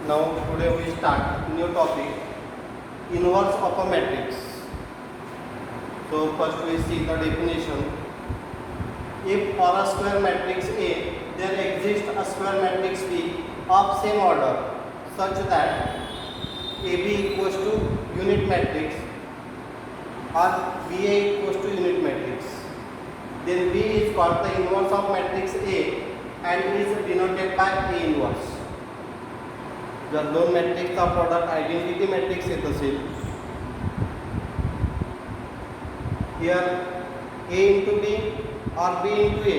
Now today we start new topic, inverse of a matrix. So first we see the definition. If for a square matrix A there exists a square matrix B of same order such that AB equals to unit matrix or BA equals to unit matrix, then B is called the inverse of matrix A and is denoted by A inverse. जर दोन मॅट्रिक्सचा product identity matrix येत असेल, here A into B or B into A,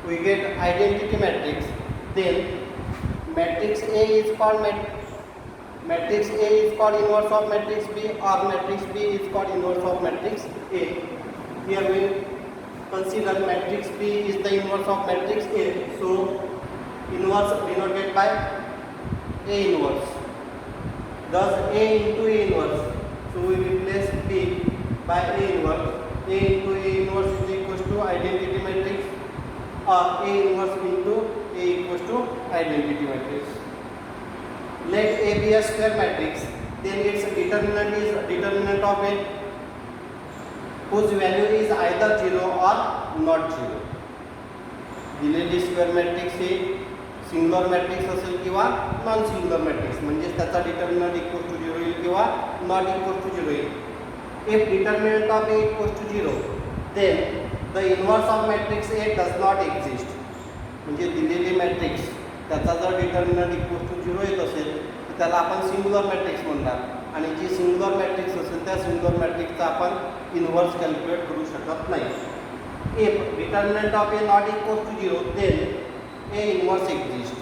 we get identity matrix. Then matrix A is called matrix A is called inverse of matrix B or matrix B is called inverse of matrix A. Here we consider matrix B is the inverse of matrix A. So inverse denoted by A inverse. Thus A into A inverse. So we replace B by A inverse. A into A inverse is equals to identity matrix or A inverse into A equals to identity matrix. Let A be a square matrix, then its determinant is determinant of A whose value is either 0 or not 0. दिलेली square matrix हे singular matrix असेल किंवा non singular matrix, म्हणजे त्याचा determinant equal to 0 येईल किंवा not equal to 0 येईल. If determinant of A equals to 0, then the inverse of matrix A does not exist. म्हणजे दिलेली मॅट्रिक्स त्याचा जर डिटर्मिनंट इक्वल टू 0 येत असेल तर त्याला आपण सिंग्युलर मॅट्रिक्स म्हणणार, आणि जी सिंग्युलर मॅट्रिक्स असेल त्या सिंग्युलर मॅट्रिक्सचा आपण इन्व्हर्स कॅल्क्युलेट करू शकत नाही. If determinant of A not equal to 0, then A inverse exist.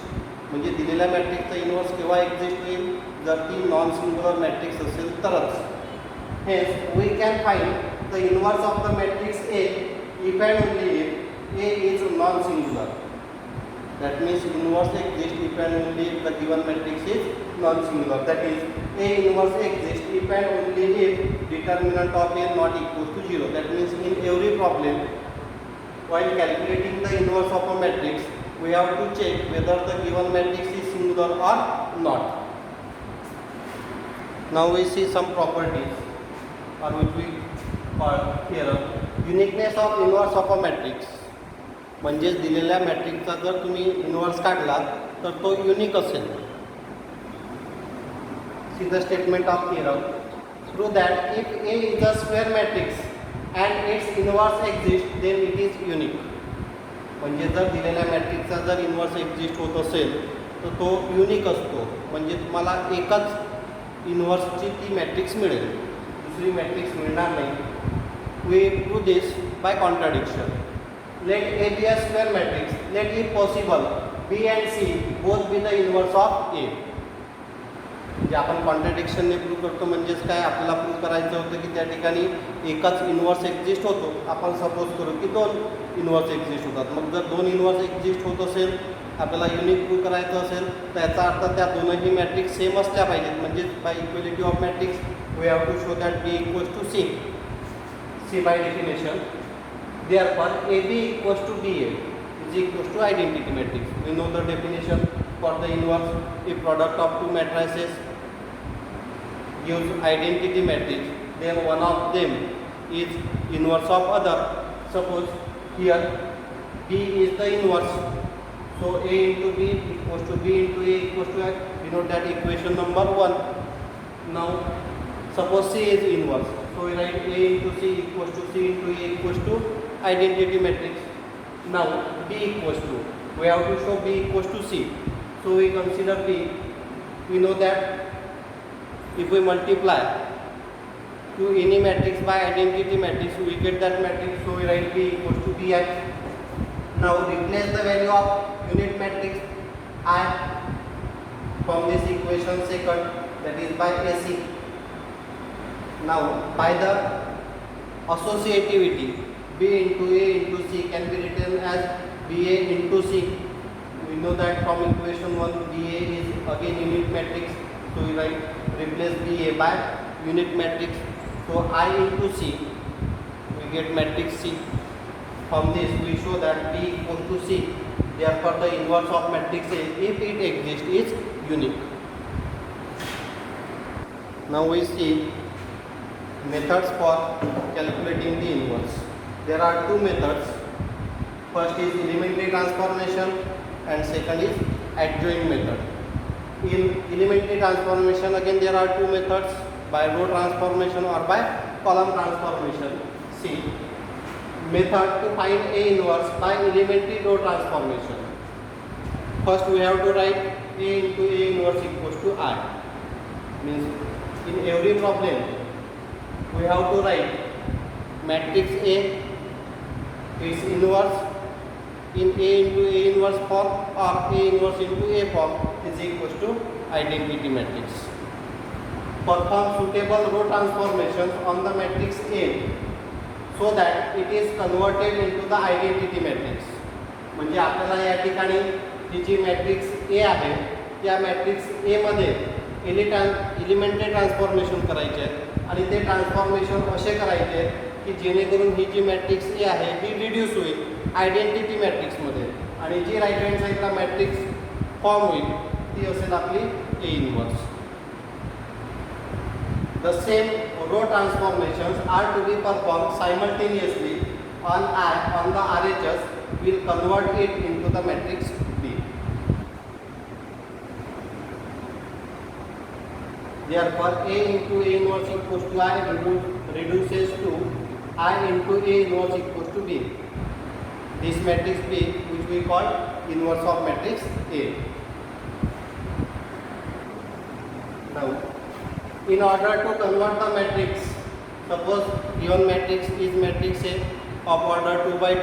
म्हणजे दिलेल्या मॅट्रिक्सचा इन्व्हर्स केव्हा एक्झिस्ट होईल, जर ती नॉन सिंग्युलर मॅट्रिक्स असेल तरच. Hence we can find the inverse of the matrix A if and only if A is non-singular. That means inverse exists if and only if the given matrix is non-singular. That is, A inverse exists if and only if determinant of A not equal to 0. That means in every problem, while calculating the inverse of a matrix, we have to check whether the given matrix is singular or not. Now we see some properties, or which we call here uniqueness of inverse of a matrix. म्हणजेच दिलेल्या मॅट्रिक्सचा जर तुम्ही inverse काढलात तर तो unique असेल. See the statement of theorem. Prove that if A is a square matrix and its inverse exists, then it is unique. म्हणजे जर दिलेल्या मॅट्रिक्सचा जर इन्व्हर्स एक्झिस्ट होत असेल तर तो युनिक असतो, म्हणजे तुम्हाला एकच इन्व्हर्सची ती मॅट्रिक्स मिळेल, दुसरी मॅट्रिक्स मिळणार नाही. We do this by contradiction. Let A be a square matrix. Let if possible B and C both be the inverse of A. म्हणजे आपण कॉन्ट्रडिक्शनने प्रूव्ह करतो. म्हणजेच काय, आपल्याला प्रूव्ह करायचं होतं की त्या ठिकाणी एकच इन्व्हर्स एक्झिस्ट होतो. आपण सपोज करू की दोन इन्व्हर्स एक्झिस्ट होतात. मग जर दोन इन्व्हर्स एक्झिस्ट होत असेल, आपल्याला युनिक प्रूव्ह करायचं असेल तर याचा अर्थ त्या दोनही मॅट्रिक्स सेम असल्या पाहिजेत. म्हणजेच by equality of matrix we have to show that B equals to C. C by definition. Therefore AB equals to BA is equals to identity matrix. We know the definition for the inverse. If product of two matrices gives identity matrix, then one of them is inverse of other. Suppose here B is the inverse, so A into B equals to B into A equals to A. We know that equation number 1. Now suppose C is inverse, so we write A into C equals to C into A equals to identity matrix. Now B equals to, we have to show B equals to C, so we consider B. We know that if we multiply to any matrix by identity matrix, we get that matrix, so we write B equals to Bi. Now replace the value of unit matrix I from this equation second, that is by AC. Now by the associativity, B into A into C can be written as BA into C. We know that from equation 1 BA is again unit matrix, so we write replace BA by unit matrix, so I into C, we get matrix C. From this we show that B equals to C. Therefore the inverse of matrix A, if it exists, is unique. Now we see methods for calculating the inverse. There are two methods. First is elementary transformation and second is adjoint method. In elementary transformation again there are two methods, by row transformation or by column transformation. See, method to find A inverse by elementary row transformation. First we have to write A into A inverse equals to I. Means in every problem we have to write matrix A, its inverse in A into A inverse form or A inverse into A form is equals to identity matrix. Perform suitable row transformations on the matrix A so that it is converted into the identity matrix. म्हणजे आपल्याला या ठिकाणी ही जी matrix A आहे त्या matrix ए मध्ये elementary transformation करायचे आहेत आणि ते ट्रान्सफॉर्मेशन असे करायचे की जेणेकरून ही जी मॅट्रिक्स ए आहे ही रिड्यूस होईल आयडेंटिटी मॅट्रिक्समध्ये आणि जी राईट हँड साईडला मॅट्रिक्स फॉर्म होईल ती असेल आपली A inverse. The same row transformations are to be performed simultaneously on the RHS will convert it into the matrix B. Therefore, A into A inverse equals to I reduces to I into A inverse equals to B. This matrix B, which we call inverse of matrix A. Now, in order to convert the matrix, suppose given matrix is matrix A of order 2 by 2,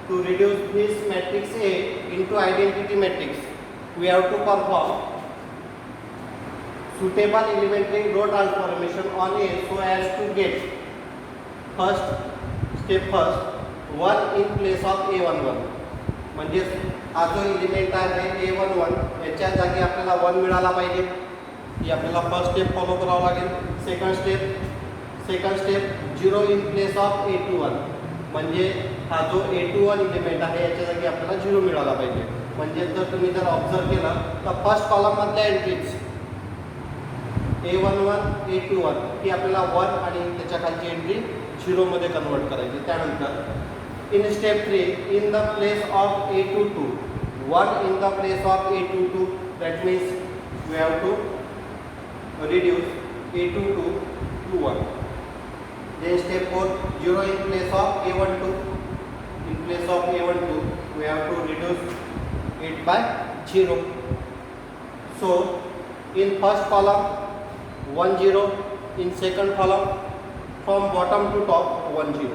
to reduce this matrix A into identity matrix, we have to perform suitable elementary row transformation on A so as to get step first 1 in place of A11. म्हणजे हा जो element आहे A11 याच्या जागी आपल्याला 1 मिळाला पाहिजे. ही आपल्याला फर्स्ट स्टेप फॉलो करावं लागेल. Second step 0 in place of A21 म्हणजे हा जो A21 एलिमेंट आहे याच्या जागी आपल्याला 0 मिळाला पाहिजे. म्हणजे जर ऑब्झर्व केलं तर फर्स्ट कॉलम मधल्या एंट्रीज A11 A21 ही आपल्याला 1 आणि त्याच्या खालची एंट्री 0 मध्ये कन्वर्ट करायची. त्यानंतर in step 3 in the place of A22 1 in the place of A22 that means we have to reduce A22 to 1. Then step 4 0 in place of A12. In place of A12 we have to reduce it by 0. So in first column 1 0, in second column from bottom to top 1 0.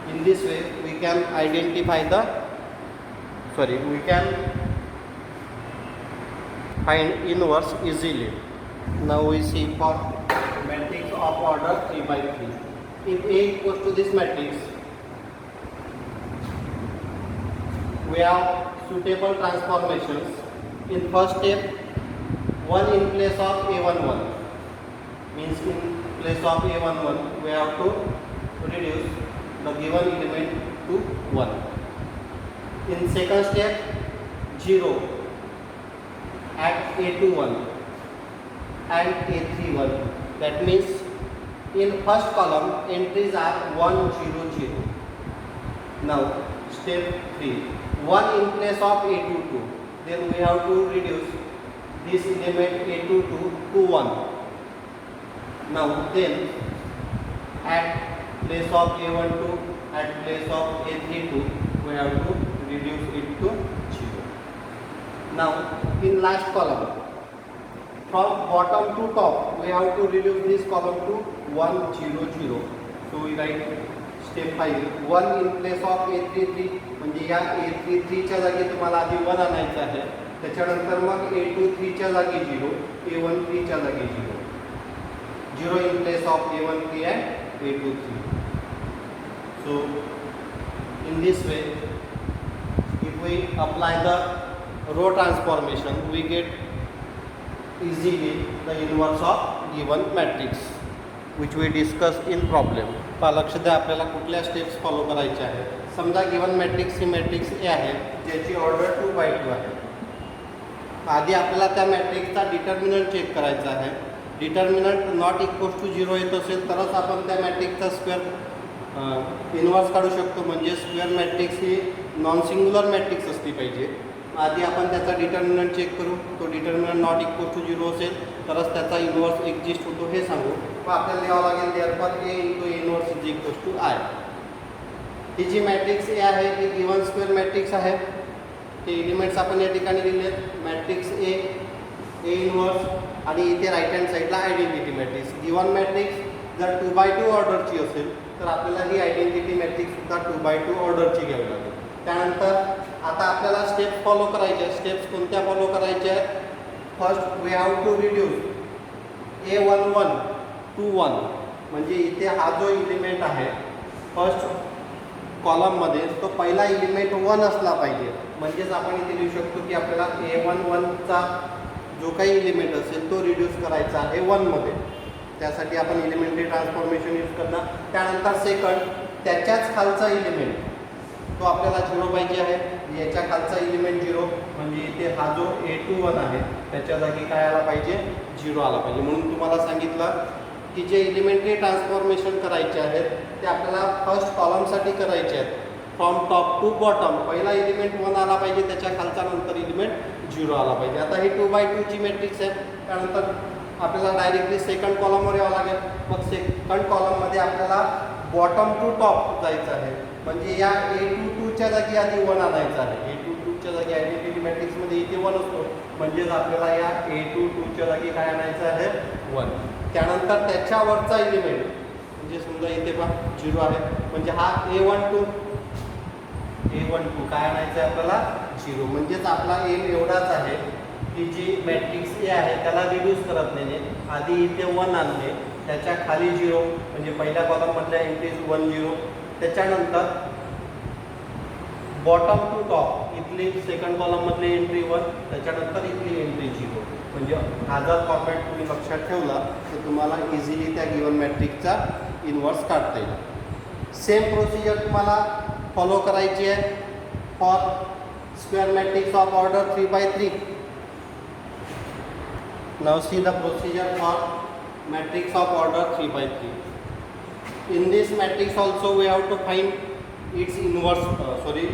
In this way we can identify we can find inverse easily. Now we see for matrix of order 3 by 3. If A equals to this matrix, we have suitable transformations. In first step, 1 in place of A11 means in place of A11 we have to reduce the given element to 1. In second step, 0 at A21 and A31. That means in first column entries are 1 0 0. Now step 3 1 in place of A22. Then we have to reduce this element A22 to 1. Now then at place of A12 at place of A32 we have to reduce it to 0. Now in last column from bottom to top we have to reduce this column to 1 0 0. So we write step 5 1 in place of A33 म्हणजे या A33 च्या जागी तुम्हाला आधी 1 आणायचं आहे. त्याच्यानंतर मग A23 च्या जागी 0, A13 च्या जागी 0. 0 in place of A13 and A23. So in this way if we apply the row transformation we get easily the inverse of given matrix which we discussed in problem. लक्ष द्या आपल्याला कुठल्या steps follow करायच्या आहेत. समजा given matrix he matrix A आहे ज्याची order 2 by 2 आहे. आधी आपल्याला त्या मॅट्रिक्सचा डिटर्मिनंट चेक करायचा आहे. डिटर्मिनंट नॉट इक्वल टू 0 येत असेल तरच आपण त्या मॅट्रिक्सचा स्क्वेअर इन्व्हर्स काढू शकतो. म्हणजे स्क्वेअर मॅट्रिक्स ही नॉन सिंग्युलर मॅट्रिक्स असली पाहिजे. आधी आपण त्याचा डिटर्मिनंट चेक करू. तो डिटर्मिनंट नॉट इक्वल टू 0 असेल तरच त्याचा इन्व्हर्स एक्झिस्ट होतो हे सांगू. मग आपल्याला लिहावं लागेल therefore a into a inverse is equal to I. ही जी मॅट्रिक्स ए आहे ती गिवन स्क्वेअर मॅट्रिक्स आहे. ते एलिमेंट्स आपण या ठिकाणी लिहिले मॅट्रिक्स ए, ए इन्व्हर्स आणि इथे राईट हँड साईडला आयडेंटिटी मॅट्रिक्स. गिवन मॅट्रिक्स जर 2x2 ऑर्डरची असेल तर आपल्याला ही आयडेंटिटी मॅट्रिक्ससुद्धा 2x2 ऑर्डरची घ्यावी लागेल. त्यानंतर आता आपल्याला स्टेप्स फॉलो करायचे आहेत. स्टेप्स कोणत्या फॉलो करायच्या आहेत? First we have to reduce A11 to 1. म्हणजे इथे हा जो इलिमेंट आहे फर्स्ट कॉलममध्ये तो पहिला इलिमेंट 1 असला पाहिजे. म्हणजेच आपण इथे लिहू शकतो की आपल्याला A11चा जो काही इलिमेंट असेल तो रिड्यूस करायचा आहे 1मध्ये. त्यासाठी आपण एलिमेंटरी ट्रान्सफॉर्मेशन यूज करणार. त्यानंतर सेकंड त्याच्याच खालचा इलिमेंट तो आपल्याला 0 पाहिजे आहे. याच्या खालचा इलिमेंट 0 म्हणजे इथे हा जो A21 आहे त्याच्या जागी काय आला पाहिजे? 0 आला पाहिजे. म्हणून तुम्हाला सांगितलं की जे एलिमेंटरी ट्रान्सफॉर्मेशन करायचे आहेत ते आपल्याला फर्स्ट कॉलमसाठी करायचे आहेत. फ्रॉम टॉप टू बॉटम पहिला एलिमेंट 1 आला पाहिजे, त्याच्या खालचा नंतर एलिमेंट 0 आला पाहिजे. आता ही 2x2 ची मॅट्रिक्स आहे. त्यानंतर आपल्याला डायरेक्टली सेकंड कॉलमवर यावं लागेल. मग सेकंड कॉलममध्ये आपल्याला बॉटम टू टॉप जायचं आहे. म्हणजे या A22च्या जागी आधी 1 आणायचं आहे. A22च्या जागी आयडेंटिटी मॅट्रिक्समध्ये इथे 1 असतो. म्हणजेच आपल्याला या A22च्या जागी काय आणायचं आहे? 1. त्यानंतर त्याच्यावरचा एलिमेंट म्हणजे समजा इथे पहा 0 आहे म्हणजे हा A12 काय आणायचं आहे आपल्याला? 0. म्हणजेच आपला एम एवढाच आहे की जी मॅट्रिक्स ए आहे त्याला रिड्यूस करत नाही. आधी इथे 1 आणले, त्याच्या खाली 0 म्हणजे पहिल्या कॉलममधल्या एंट्रीज 1 0. त्याच्यानंतर बॉटम टू टॉप इथली सेकंड कॉलममधली एंट्री 1, त्याच्यानंतर इथली एंट्री 0. म्हणजे हा जर फॉर्मॅट तुम्ही लक्षात ठेवला तर तुम्हाला इझिली त्या गिवन मॅट्रिक्सचा इन्व्हर्स काढता येईल. सेम प्रोसिजर तुम्हाला फॉलो करायची आहे for square matrix of order 3x3. Now see the procedure for matrix of order 3x3. In this matrix also we have to find its inverse,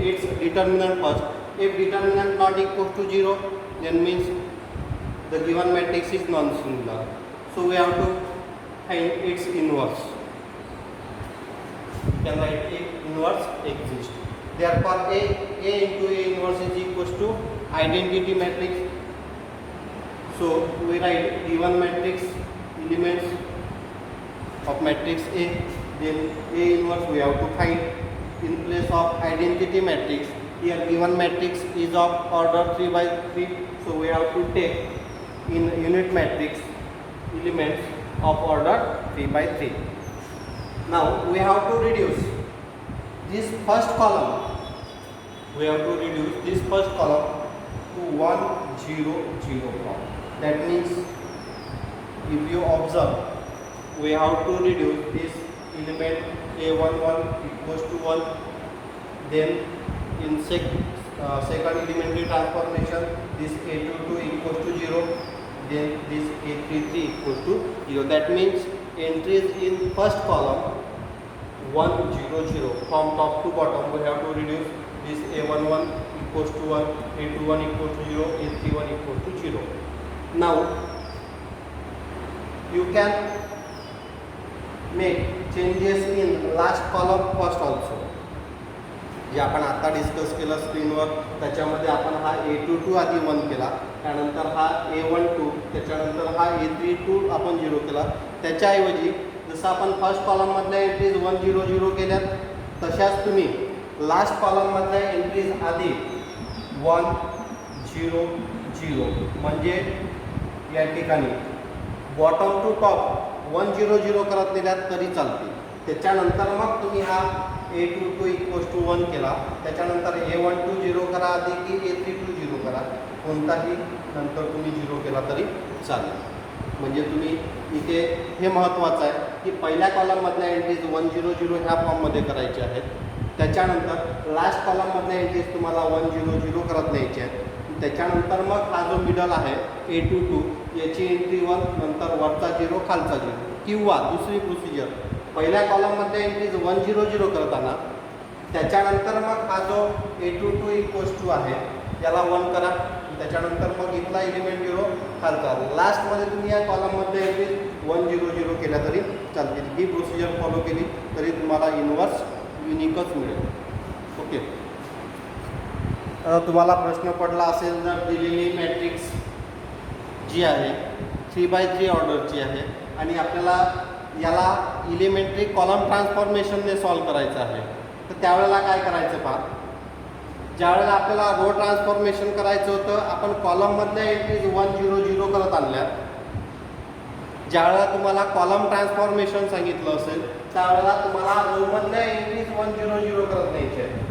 its determinant first. If determinant not equal to 0, then means the given matrix is non-singular. So we have to find its inverse. You can write A inverse exists. Therefore A into A inverse is equal to identity matrix. So we write given matrix elements of matrix A, then A inverse we have to find in place of identity matrix. Here given matrix is of order 3x3, so we have to take in unit matrix elements of order 3x3. Now we have to reduce this first column. We have to reduce this first column to 1 0 0 column. That means if you observe, we have to reduce this element A11 equals to 1. Then in second elementary transformation, this A22 equals to 0. Then this A33 equals to 0. That means entries in first column 1 0 0. From top to bottom, we have to reduce this A11 equals to 1, A21 equals to 0, A31 equals to 0. Now you can make changes in last column first also. जे आपण आता discuss केलं स्क्रीनवर त्याच्यामध्ये आपण हा A22 आधी 1 केला, त्यानंतर हा A12, त्याच्यानंतर हा A32 आपण 0 केला. त्याच्याऐवजी जसं आपण फर्स्ट कॉलममधल्या एंट्रीज 1 0 0 केल्यात तशाच तुम्ही लास्ट कॉलममधल्या एंट्रीज आधी 1 0 0 म्हणजे या ठिकाणी बॉटम टू टॉप 1 0 0 करत नेल्यात तरी चालते. त्याच्यानंतर मग तुम्ही हा A22 इक्वल्स टू 1 केला, त्याच्यानंतर A12 0 करा आधी की A32 0 करा, कोणताही नंतर तुम्ही 0 केला तरी चालेल. म्हणजे तुम्ही इथे हे महत्त्वाचं आहे की पहिल्या कॉलममधल्या एंट्रीज 1 0 0 ह्या फॉर्ममध्ये करायचे आहेत. त्याच्यानंतर लास्ट कॉलममधल्या एंट्रीज तुम्हाला 1 0 0 करत न्यायचे आहेत. त्याच्यानंतर मग हा जो मिडल आहे A22 याची एंट्री 1, नंतर वरचा 0 खालचा 0. किंवा दुसरी प्रोसिजर, पहिल्या कॉलममध्ये एंट्रीज 1 0 0 करताना त्याच्यानंतर मग हा जो A22 इक्वल्स टू आहे याला 1 करा, त्याच्यानंतर मग इथला एलिमेंट 0 खालचा. लास्टमध्ये तुम्ही या कॉलममध्ये एंट्रीज 1 0 0 केल्या तरी चालतील. ही प्रोसिजर फॉलो केली तरी तुम्हाला इन्व्हर्स युनिकच मिळेल. ओके. तुम्हाला प्रश्न पडला असेल जर दिलेली मॅट्रिक्स जी आहे 3x3 ऑर्डरची आहे आणि आपल्याला याला इलिमेंटरी कॉलम ट्रान्सफॉर्मेशनने सॉल्व करायचं आहे, तर त्यावेळेला काय करायचं पहा. ज्यावेळेला आपल्याला रो ट्रान्सफॉर्मेशन करायचं होतं आपण कॉलममधल्या एंट्रीज 1 0 0 करत आणल्या. ज्यावेळेला तुम्हाला कॉलम ट्रान्सफॉर्मेशन सांगितलं असेल त्यावेळेला तुम्हाला रोमधल्या एंट्रीज 1 0 0 करत न्यायचे आहेत.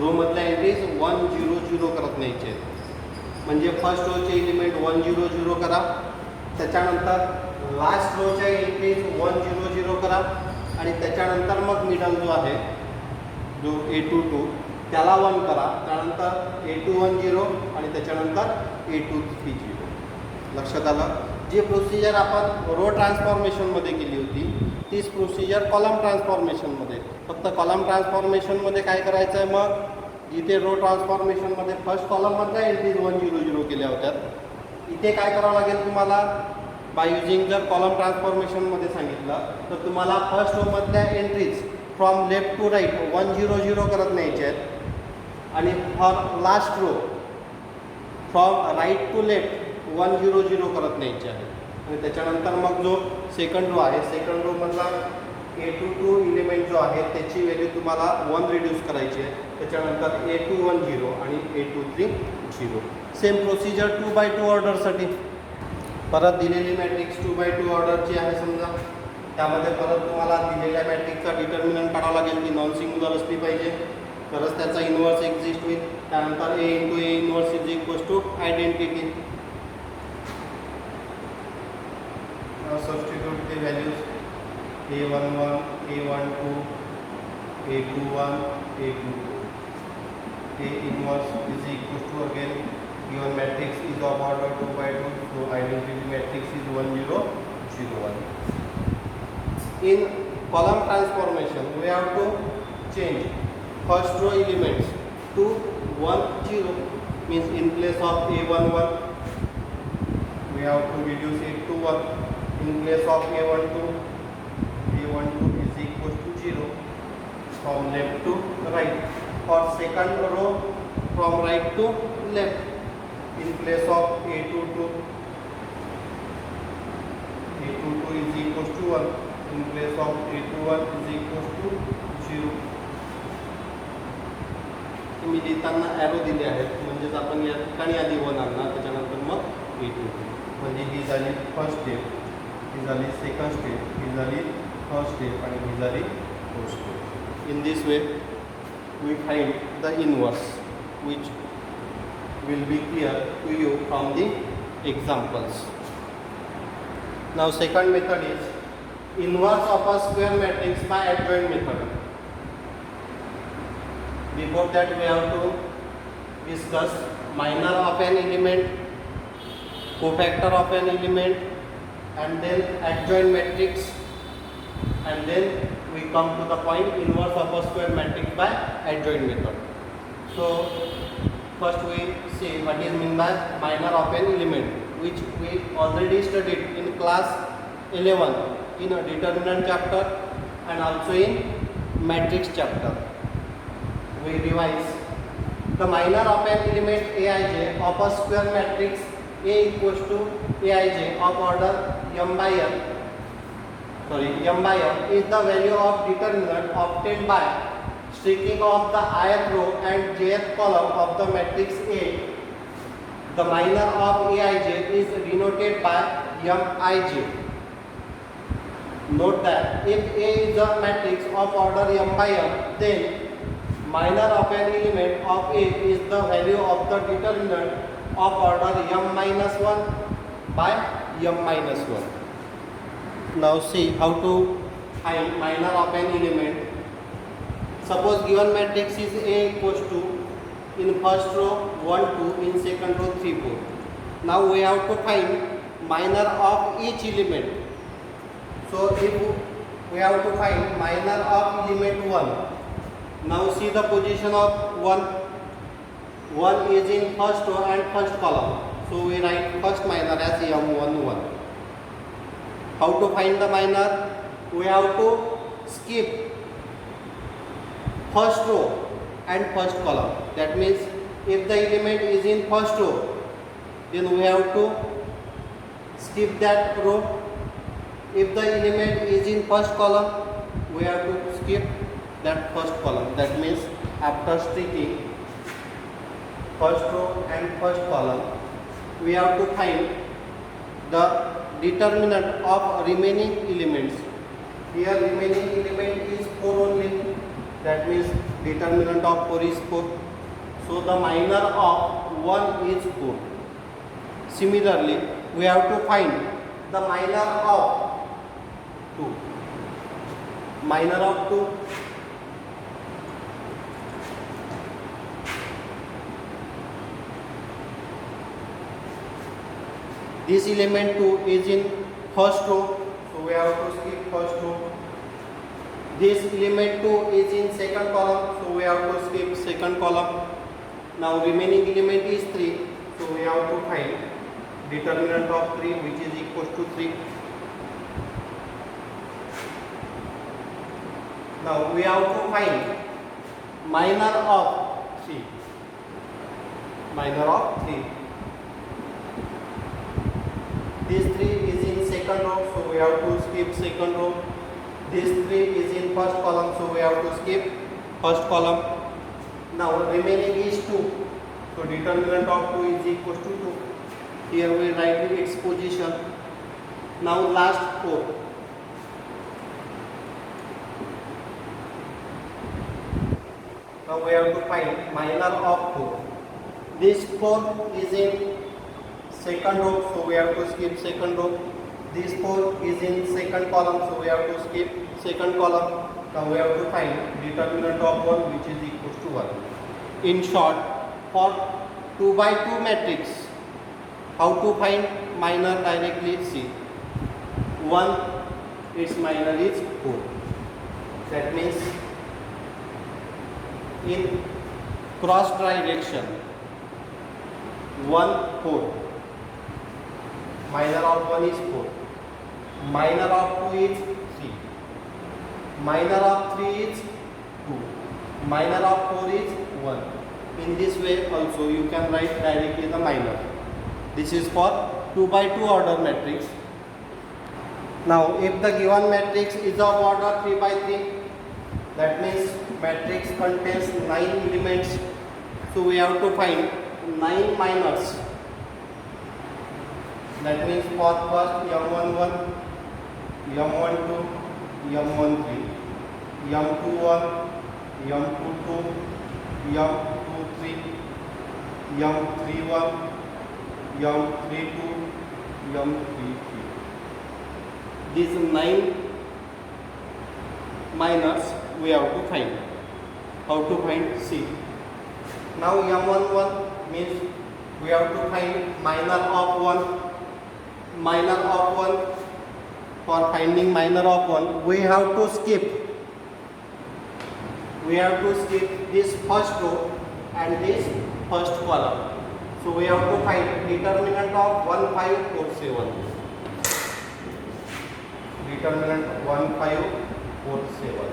रोमधल्या एंट्रीज 1 0 0 करत न्यायचे आहेत. म्हणजे फर्स्ट रोचे एलिमेंट 1 0 0 करा, त्याच्यानंतर लास्ट रोच्या एंट्रीज 1 0 0 करा आणि त्याच्यानंतर मग मिडल जो आहे जो A22 त्याला 1 करा, त्यानंतर A21 0 आणि त्याच्यानंतर A23 0. लक्षात आलं. जी प्रोसिजर आपण रो ट्रान्सफॉर्मेशनमध्ये केली होती तीच प्रोसिजर कॉलम ट्रान्सफॉर्मेशनमध्ये. फक्त कॉलम ट्रान्सफॉर्मेशनमध्ये काय करायचं आहे, मग जिथे रो ट्रान्सफॉर्मेशनमध्ये फर्स्ट कॉलममधल्या एंट्रीज 1 0 0 केल्या होत्या, इथे काय करावं लागेल तुम्हाला. बाय युजिंग जर कॉलम ट्रान्सफॉर्मेशनमध्ये सांगितलं तर तुम्हाला फर्स्ट रोमधल्या entries from left to right 1 0 0 करत न्यायचे आहेत आणि for last row from right to left 1 0 0 करत न्यायचे आहे. आणि त्याच्यानंतर मग जो सेकंड रो आहे, सेकंड रोमधला A22 इलिमेंट जो आहे त्याची व्हॅल्यू तुम्हाला 1 रिड्यूस करायची आहे, त्याच्यानंतर A21 0 आणि A23 0. Same procedure 2x2 ऑर्डरसाठी. परत दिलेली मॅट्रिक्स 2x2 ऑर्डरची आहे समजा, त्यामध्ये परत तुम्हाला दिलेल्या मॅट्रिक्सचा डिटर्मिनंट काढावा लागेल की नॉन सिंग्युलर असली पाहिजे, तरच त्याचा इन्व्हर्स एक्झिस्ट होईल. त्यानंतर A × A inverse is equals to identity. Substitute the values A11, A12, A21, A22. A inverse is equal to again given matrix is of order 2x2, so identity matrix is 1 0 0 1. In column transformation we have to change first row elements to 1 0, means in place of A11 we have to reduce it to 1. In place of A12 is equal to 0 from left to right. For second row from right to left, in place of A22 is equal to 1. In place of A21 is equal to 0. तुम्ही लिहिताना arrow दिले आहेत, म्हणजेच आपण या ठिकाणी आधी 1 आणणार, त्याच्यानंतर मग A22. म्हणजे ही झाली फर्स्ट स्टेप, ही झाली सेकंड स्टेप, ही झाली थर्ड स्टेप आणि ही झाली fourth step. In this way we find the inverse which will be clear to you from the examples. Now second method is inverse of a square matrix by adjoint method. Before that we have to discuss minor of an element, cofactor of an element, and then adjoint matrix, and then we come to the point inverse of a square matrix by adjoint method. So first we see what is meant by minor of an element, which we already studied in class 11 in a determinant chapter and also in matrix chapter. We revise the minor of an element Aij of a square matrix A equals to Aij of order m by n is the value of determinant obtained by streaking of the ith row and jth column of the matrix A. The minor of Aij is denoted by Mij. Note that if A is a matrix of order m by n, then minor of an element of A is the value of the determinant of order m minus 1 by m minus 1. Now see how to find minor of an element. Suppose given matrix is A equals to in first row 1 2, in second row 3 4. Now we have to find minor of each element. So if we have to find minor of element 1, now see the position of 1. 1 is in first row and first column, so we write first minor as M11. How to find the minor? We have to skip first row and first column. That means if the element is in first row, then we have to skip that row. If the element is in first column, we have to skip that first column. That means after striking first row and first column, we have to find the determinant of remaining elements. Here remaining element is 4 only. That means determinant of 4 is 4. So the minor of 1 is 4. Similarly, we have to find the minor of 2. Minor of 2. This element 2 is in first row, so we have to skip first row. This element 2 is in second column, so we have to skip second column. Now remaining element is 3, so we have to find determinant of 3, which is equal to 3. Now we have to find minor of 3. Minor of 3. This 3 is in second row, so we have to skip second row. This 3 is in first column, so we have to skip first column. Now remaining is 2, so determinant of 2 is equal to 2. Here we write its position. Now last 4. Now we have to find minor of 4. This 4 is in second row, so we have to skip second row. This 4 is in second column, so we have to skip second column. Now we have to find determinant of 1, which is equal to 1. In short, for 2 by 2 matrix, how to find minor directly? See, 1, its minor is 4. That means in cross direction 1 4. Minor of 1 is 4. Minor of 2 is 3. Minor of 3 is 2. Minor of 4 is 1. In this way also you can write directly the minor. This is for 2 by 2 order matrix. Now if the given matrix is of order 3 by 3, that means matrix contains 9 elements. So we have to find 9 minors. That means for first M11, M12, M13, M21, M22, M23, M31, M32, M33. These 9 minors we have to find. How to find? See. Now M11 means we have to find minor of 1. Minor of 1. For finding minor of 1, we have to skip. We have to skip this first row and this first column. So we have to find determinant of 1547. Determinant 1547.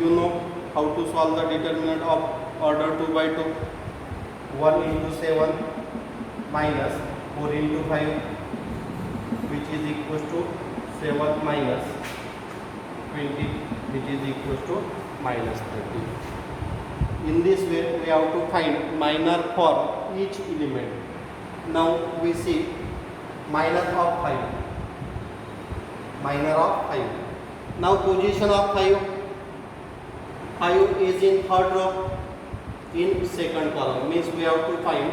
You know how to solve the determinant of order 2 by 2. 1 into 7 minus 4 into 5, which is equal to 7 minus 20, which is equal to minus 30. In this way we have to find minor for each element. Now we see minor of 5. Minor of 5. Now position of 5. 5 is in third row, in second column. Means we have to find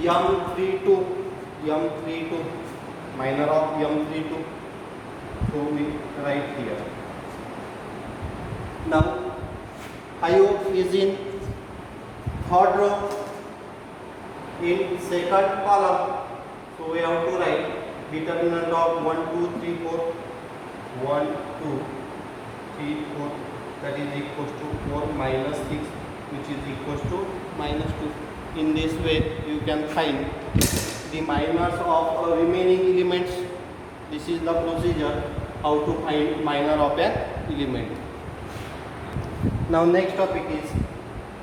M32. M32. Minor of M32. So we write here. Now 5 is in third row, in second column. So we have to write determinant of 1, 2, 3, 4. 1, 2, 3, 4, that is equals to 4 minus 6, which is equals to minus 2. In this way you can find the minors of remaining elements. This is the procedure how to find minor of an element. Now next topic is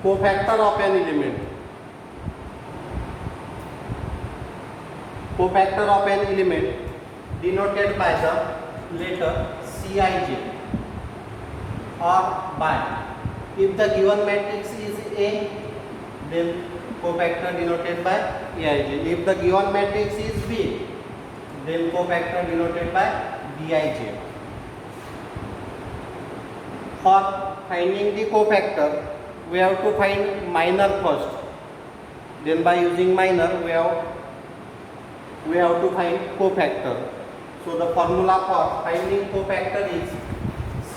cofactor of an element. Cofactor of an element denoted by the letter Cij or by. If the given matrix is A, then cofactor denoted by Aij. If the given matrix is B, then cofactor denoted by Bij. For finding the cofactor, we have to find minor first. Then by using minor, we have to find cofactor. So the formula for finding cofactor is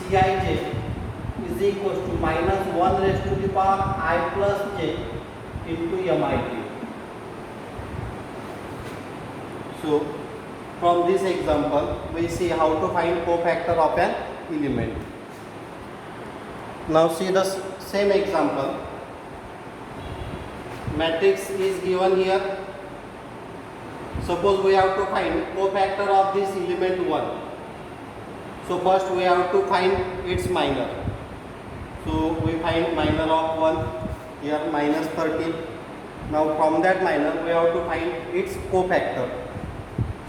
Cij is equals to minus 1 raised to the power I plus j into Mij. So from this example, we see how to find cofactor of an element. Now see the same example. Matrix is given here. Suppose we have to find cofactor of this element 1. So first we have to find its minor. So we find minor of 1 here minus 13. Now from that minor we have to find its cofactor.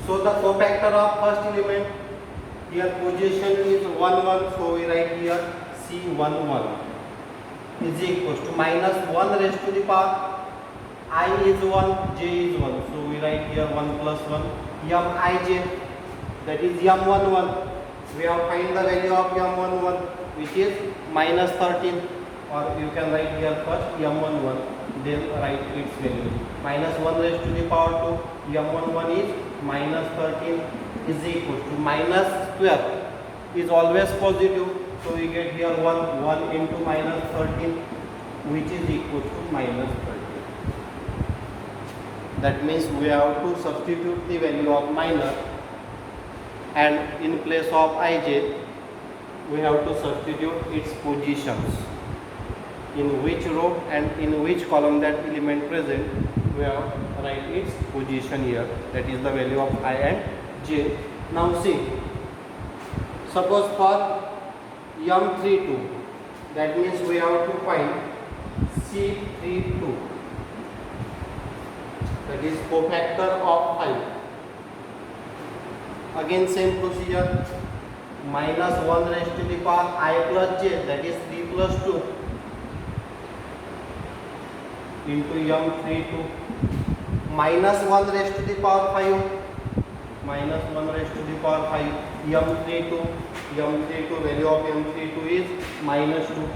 So the cofactor of first element, here position is 1 1. So we write here C11 is equals to minus 1 raised to the power I is 1, j is 1. So we write here 1 plus 1 Mij, that is M11. We have find the value of M11, which is minus 13, or you can write here first M11, then write its value. Minus 1 raised to the power 2, M11 is minus 13 is equal to minus 12 is always positive. So we get here 1 into minus 13, which is equal to minus 13. That means we have to substitute the value of minor, and in place of Ij we have to substitute its positions, in which row and in which column that element present. We have to write its position here, that is the value of I and j. Now see, suppose for M32, that means we have to find C32, that is cofactor of 5. Again same procedure, minus 1 raised to the power I plus j, that is 3 plus 2 into M32, minus 1 raised to the power 5, minus 1 raised to the power 5 M32, value of M32 is minus 2.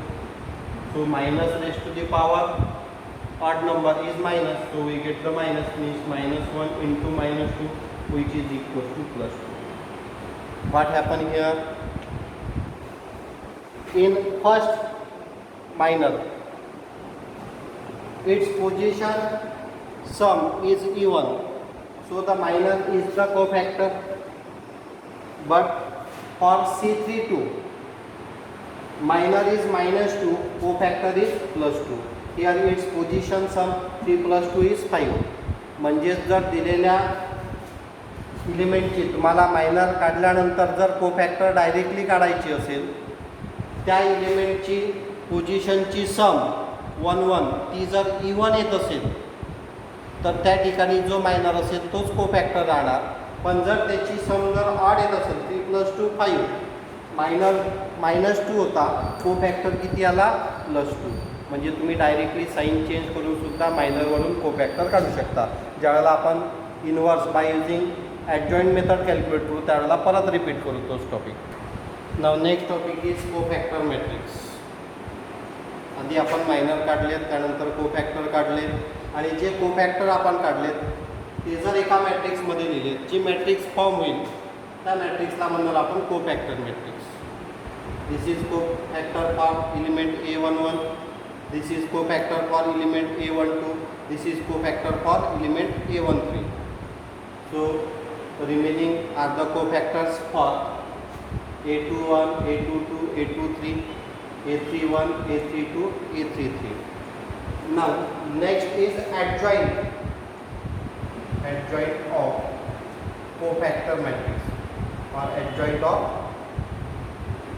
So minus raised to the power odd number is minus, so we get the minus, means minus 1 into minus 2, which is equal to plus 2. What happened here? In first minor, its position sum is even, so the minor is the cofactor. But for C32, minor is minus 2, cofactor is plus 2. Here its position sum 3 plus 2 is 5. म्हणजेच जर दिलेल्या इलिमेंटची तुम्हाला minor काढल्यानंतर जर कोफॅक्टर directly काढायची असेल, त्या इलिमेंटची पोझिशनची सम 1 1 ती जर इवन येत असेल तर त्या ठिकाणी जो मायनर असेल तोच कोफॅक्टर राहणार. पण जर त्याची सम जर ऑड येत असेल 3 plus 2 5, मायनर -2 होता, कोफॅक्टर किती आला +2. म्हणजे तुम्ही डायरेक्टली साईन चेंज करून सुद्धा मायनरवरून कोफॅक्टर काढू शकता. ज्यावेळेला आपण inverse by using adjoint method calculate करू त्यावेळेला परत रिपीट करू तोच topic. Now next topic is cofactor matrix. आधी आपण मायनर काढलेत, त्यानंतर कोफॅक्टर काढले, आणि जे कोफॅक्टर आपण काढलेत ते जर एका मॅट्रिक्समध्ये लिहिलेत, जी मॅट्रिक्स फॉर्म होईल त्या मॅट्रिक्सला म्हणणार आपण कोफॅक्टर matrix. This is cofactor for element A11. This is cofactor for element A12. This is cofactor for element A13. So remaining are the cofactors for A21, A22, A23, A31, A32, A33. Now next is adjoint of cofactor matrix or adjoint of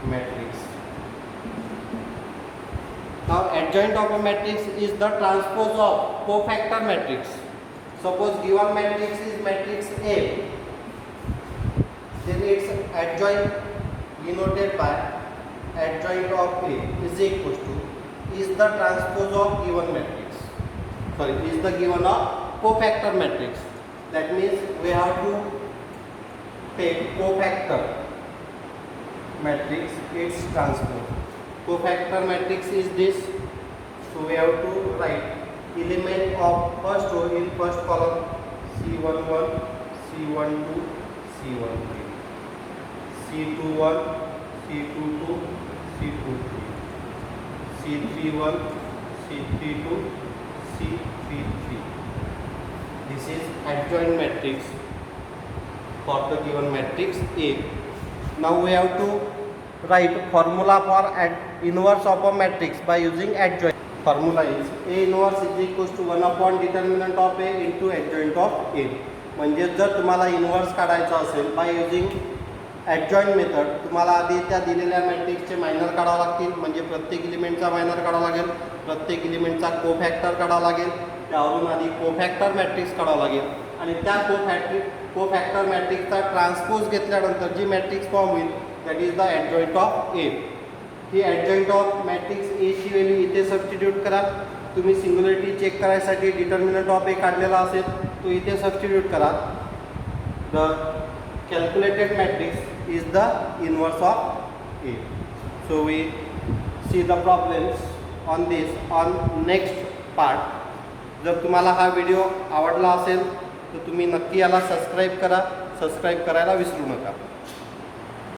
matrix. Now adjoint of a matrix is the transpose of cofactor matrix. Suppose given matrix is matrix A, then its adjoint denoted by adjoint of A is equals to is the transpose of given matrix. Sorry, is the given of cofactor matrix. That means we have to take cofactor matrix, its transpose. Cofactor matrix is this. So we have to write element of first row in first column C11, C12, C13, C21, C22, C23, C31, C32, C33. This is adjoint matrix for the given matrix A. Now we have to write formula for inverse of a matrix by using adjoint. Formula is A inverse is equals to 1 upon determinant of A into adjoint of A. म्हणजे जर तुम्हाला inverse काढायचा असेल bye using adjoint method, तुम्हाला आधी त्या दिलेल्या मॅट्रिक्सचे मायनर काढावं लागतील. म्हणजे प्रत्येक एलिमेंटचा मायनर काढावा लागेल, प्रत्येक एलिमेंटचा कोफॅक्टर काढावा लागेल, त्यावरून आधी कोफॅक्टर मॅट्रिक्स काढावं लागेल आणि त्या कोफॅक्टर मॅट्रिक्सचा ट्रान्सपोज घेतल्यानंतर जी मॅट्रिक्स फॉर्म होईल that is the adjoint of A. He adjoint of matrix Aichi value इथे सबस्टिट्यूट करा. तुम्ही सिंग्युलरिटी चेक करायसाठी डिटर्मिनंट ऑफ ए काढलेला असेल तो इथे सबस्टिट्यूट करा. The calculated matrix is the inverse of A. So we see the problems on this on next part. जर तुम्हाला हा व्हिडिओ आवडला असेल तर तुम्ही नक्की याला सबस्क्राईब करा. सबस्क्राईब करायला विसरू नका.